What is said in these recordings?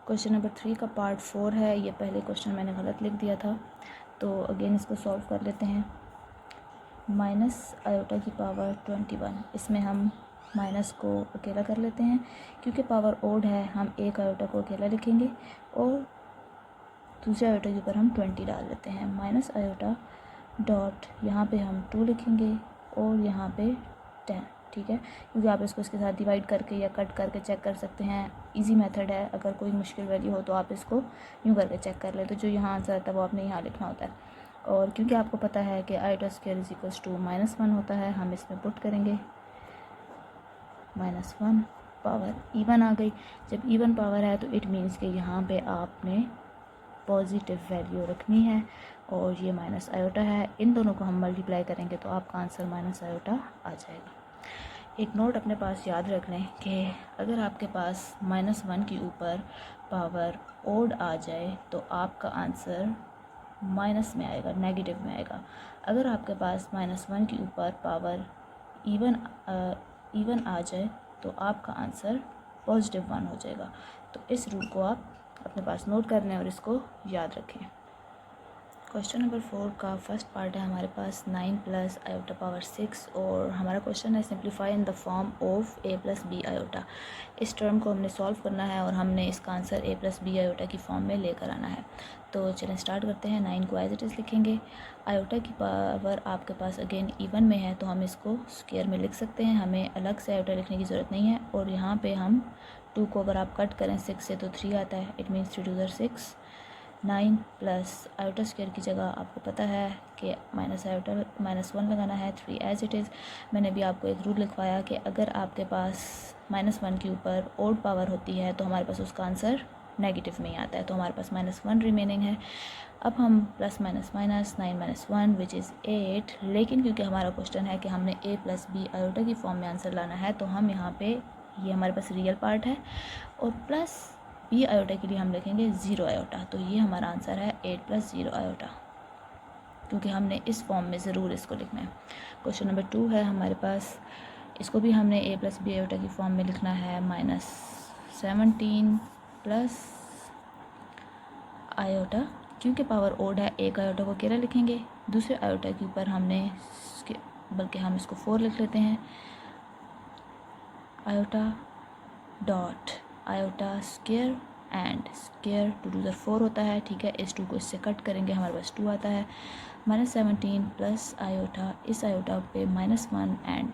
Question number 3 का part 4 है। ये पहले क्वेश्चन मैंने गलत लिख दिया था, तो अगेन इसको सॉल्व कर लेते हैं। माइनस आयोटा की पावर 21, इसमें हम माइनस को अकेला कर लेते हैं क्योंकि पावर ओड है। हम एक आयोटा को अकेला लिखेंगे और दूसरे आयोटा के ऊपर हम 20 डाल देते हैं। माइनस आयोटा डॉट यहाँ पे हम 2 लिखेंगे और यहाँ पे 10, ठीक है, क्योंकि आप इसको इसके साथ डिवाइड करके या कट करके चेक कर सकते हैं। इजी मेथड है। अगर कोई मुश्किल वैल्यू हो तो आप इसको यूँ करके चेक कर लें, तो जो यहाँ आंसर आता है वो आपने यहाँ लिखना होता है। और क्योंकि आपको पता है कि iota square is equals to -1 होता है, हम इसमें पुट करेंगे -1 पावर इवन आ गई। जब इवन पावर है तो इट मीन्स कि यहाँ पे आपने पॉजिटिव वैल्यू रखनी है और ये माइनस आयोटा है। इन दोनों को हम मल्टीप्लाई करेंगे तो आपका आंसर माइनस आयोटा आ जाएगा। एक नोट अपने पास याद रख लें कि अगर आपके पास -1 के ऊपर पावर ओड आ जाए तो आपका आंसर माइनस में आएगा, नेगेटिव में आएगा। अगर आपके पास -1 के ऊपर पावर इवन आ जाए तो आपका आंसर पॉजिटिव 1 हो जाएगा। तो इस रूल को आप अपने पास नोट कर लें और इसको याद रखें। क्वेश्चन नंबर 4 का फर्स्ट पार्ट है हमारे पास 9 प्लस आयोटा पावर 6 और हमारा क्वेश्चन है simplify in the form of a plus b iota. इस टर्म को हमने सॉल्व करना है और हमने इसका answer a plus b iota की फॉर्म में लेकर आना है। तो चलें स्टार्ट करते हैं। 9 को एज इट इज़ लिखेंगे। आयोटा की पावर आपके पास अगेन इवन में है तो हम इसको स्क्वायर में लिख सकते हैं, हमें अलग से आयोटा लिखने की ज़रूरत नहीं है। और यहाँ पर हम 2 को अगर आप कट करें 6 से तो 3 आता है। It means 3 2 6। 9 plus iota square की जगह आपको पता है कि -1 लगाना है। 3 एज इट इज़। मैंने भी आपको एक रूल लिखवाया कि अगर आपके पास -1 के ऊपर ओड पावर होती है तो हमारे पास उसका आंसर नेगेटिव में ही आता है। तो हमारे पास -1 रिमेनिंग है। अब हम plus minus minus 9 - 1 which is 8, लेकिन क्योंकि हमारा क्वेश्चन है कि हमने a प्लस बी आयोटा की फॉर्म में आंसर लाना है तो हम यहाँ पे ये हमारे पास रियल पार्ट है और प्लस बी आयोटा के लिए हम लिखेंगे 0 आयोटा। तो ये हमारा आंसर है 8 + 0 आयोटा, क्योंकि हमने इस फॉर्म में ज़रूर इसको लिखना है। क्वेश्चन नंबर 2 है हमारे पास, इसको भी हमने a + बी आयोटा की फॉर्म में लिखना है। -17 प्लस आयोटा, क्योंकि पावर ओड है एक आयोटा को अकेला लिखेंगे, दूसरे आयोटा के ऊपर हमने बल्कि हम इसको 4 लिख लेते हैं। Iota dot iota square and square 2 2 4 होता है, ठीक है। इस 2 को इससे कट करेंगे, हमारे पास 2 आता है। -17 प्लस आयोटा, इस आयोटा पे -1 एंड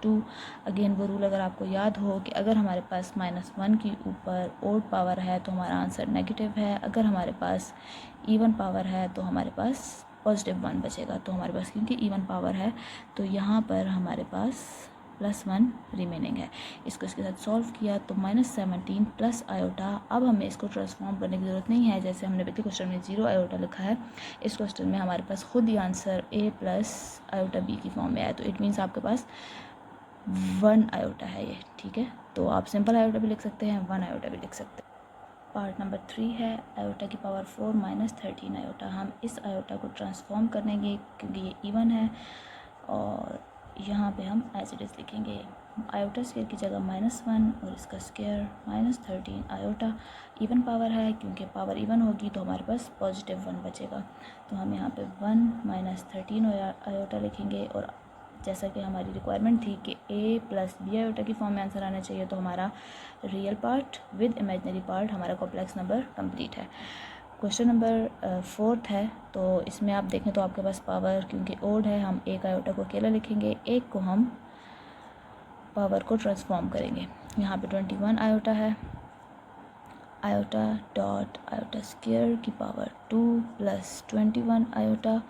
2। अगेन वो रूल अगर आपको याद हो कि अगर हमारे पास -1 के ऊपर ओड पावर है तो हमारा आंसर नेगेटिव है, अगर हमारे पास इवन पावर है तो हमारे पास पॉजिटिव 1 बचेगा। तो हमारे पास क्योंकि इवन पावर है तो यहाँ पर हमारे पास +1 रिमेनिंग है। इसको इसके साथ सॉल्व किया तो -17 प्लस आयोटा। अब हमें इसको ट्रांसफॉर्म करने की ज़रूरत नहीं है, जैसे हमने पिछले क्वेश्चन में 0 आयोटा लिखा है। इस क्वेश्चन में हमारे पास खुद ही answer a plus iota b की फॉर्म में आया, तो इट मीन्स आपके पास 1 आयोटा है ये, ठीक है। तो आप सिंपल आयोटा भी लिख सकते हैं, 1 आयोटा भी लिख सकते हैं। पार्ट नंबर 3 है आयोटा की पावर 4 -13 आयोटा। हम इस आयोटा को ट्रांसफॉर्म करेंगे क्योंकि ये इवन है और यहाँ पे हम एज इट इज़ लिखेंगे। आयोटा स्क्वायर की जगह -1 और इसका स्क्वायर -13 आयोटा। इवन पावर है, क्योंकि पावर इवन होगी तो हमारे पास पॉजिटिव 1 बचेगा। तो हम यहाँ पे 1 - 13 आयोटा लिखेंगे। और जैसा कि हमारी रिक्वायरमेंट थी कि a + बी आयोटा की फॉर्म में आंसर आना चाहिए, तो हमारा real part with imaginary part, हमारा कॉम्प्लेक्स नंबर कंप्लीट है। क्वेश्चन नंबर 4 है, तो इसमें आप देखें तो आपके पास पावर क्योंकि ओड है, हम एक आयोटा को अकेला लिखेंगे, एक को हम पावर को ट्रांसफॉर्म करेंगे। यहाँ पे 21 आयोटा है। आयोटा डॉट आयोटा स्क्वायर की power 2 + 21 iota.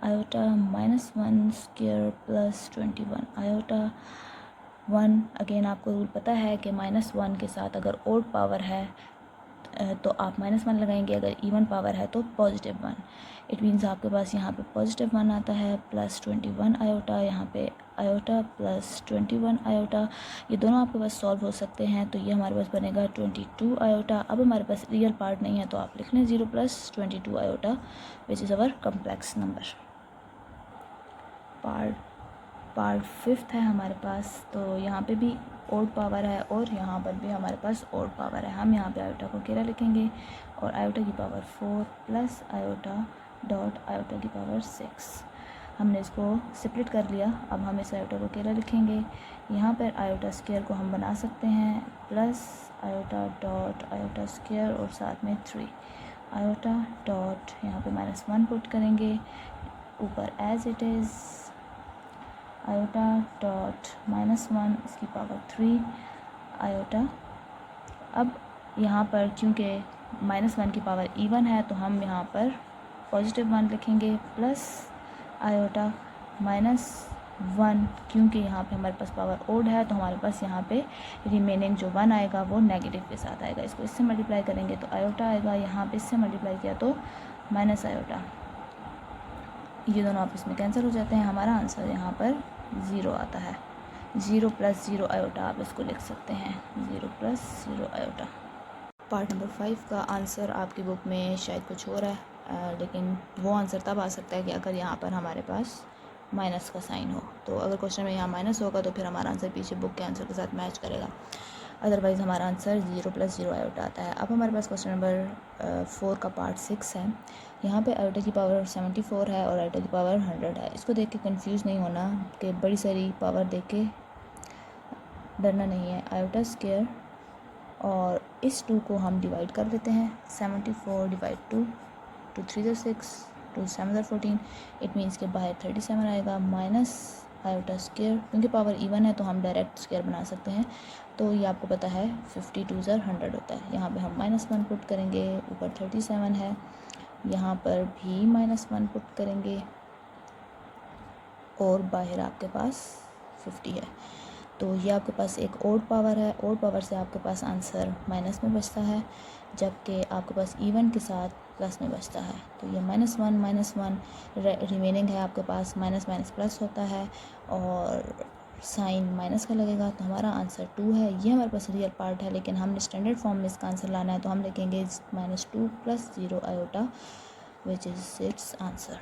Iota -1 square plus 21 iota 1। Again आपको रूल पता है कि -1 के साथ अगर ओड पावर है तो आप -1 लगाएंगे, अगर इवन पावर है तो पॉजिटिव 1। इट मीन्स आपके पास यहाँ पे पॉजिटिव 1 आता है प्लस 21 आयोटा, यहाँ पे आयोटा प्लस 21 आयोटा। ये दोनों आपके पास सॉल्व हो सकते हैं, तो ये हमारे पास बनेगा 22 आयोटा। अब हमारे पास रियल पार्ट नहीं है तो आप लिख लें 0 + 22 iota which is our complex number. Part part fifth है हमारे पास, तो यहाँ पे भी ओड पावर है और यहाँ पर भी हमारे पास ओड पावर है। हम यहाँ पे आयोटा को अकेला लिखेंगे और आयोटा की power 4 plus iota dot iota की पावर 6। हमने इसको स्प्लिट कर लिया। अब हम इस आयोटा को अकेला लिखेंगे। यहाँ पर आयोटा स्क्वायर को हम बना सकते हैं plus iota dot iota square और साथ में 3 आयोटा डॉट यहाँ पे -1 पुट करेंगे ऊपर as it is iota dot -1 इसकी पावर 3 आयोटा। अब यहाँ पर क्योंकि -1 की पावर इवन है तो हम यहाँ पर +1 लिखेंगे प्लस आयोटा -1 क्योंकि यहाँ पे हमारे पास पावर ओड है तो हमारे पास यहाँ पे रिमेनिंग जो 1 आएगा वो नेगेटिव के साथ आएगा। इसको इससे मल्टीप्लाई करेंगे तो आयोटा आएगा, यहाँ पे इससे मल्टीप्लाई किया तो माइनस आयोटा। ये दोनों आपस में कैंसिल हो जाते हैं। हमारा आंसर यहाँ पर 0 आता है। 0 + 0 आयोटा आप इसको लिख सकते हैं, 0 + 0 आयोटा। पार्ट नंबर 5 का आंसर आपकी बुक में शायद कुछ और है, लेकिन वो आंसर तब आ सकता है कि अगर यहाँ पर हमारे पास माइनस का साइन हो। तो अगर क्वेश्चन में यहाँ माइनस होगा तो फिर हमारा आंसर पीछे बुक के आंसर के साथ मैच करेगा, अदरवाइज़ हमारा आंसर 0 + 0 आयोटा आता है। अब हमारे पास क्वेश्चन नंबर 4 का पार्ट 6 है। यहाँ पे आयोटा की पावर 74 है और आयोटा की पावर 100 है। इसको देख के कंफ्यूज नहीं होना कि बड़ी सारी पावर देख के डरना नहीं है। आयोटा स्क्वायर और इस 2 को हम डिवाइड कर लेते हैं। 74 डिवाइड 2 3 = 6 2 7 = 14। इट मीन्स के बाहर 37 आएगा माइनस आयोटा स्क्वायर। क्योंकि पावर इवन है तो हम डायरेक्ट स्क्वायर बना सकते हैं। तो ये आपको पता है 52 * 100 होता है। यहाँ पे हम -1 पुट करेंगे, ऊपर 37 है, यहाँ पर भी -1 पुट करेंगे और बाहर आपके पास 50 है। तो ये आपके पास एक ओड पावर है। ओड पावर से आपके पास आंसर माइनस में बचता है, जबकि आपके पास इवन के साथ प्लस में बचता है। तो ये -1 रिमेनिंग है आपके पास, माइनस माइनस प्लस होता है और साइन माइनस का लगेगा। तो हमारा आंसर 2 है। ये हमारे पास रियल पार्ट है, लेकिन हमने स्टैंडर्ड फॉर्म में इसका आंसर लाना है तो हम लिखेंगे -2 + 0 iota which is it's answer.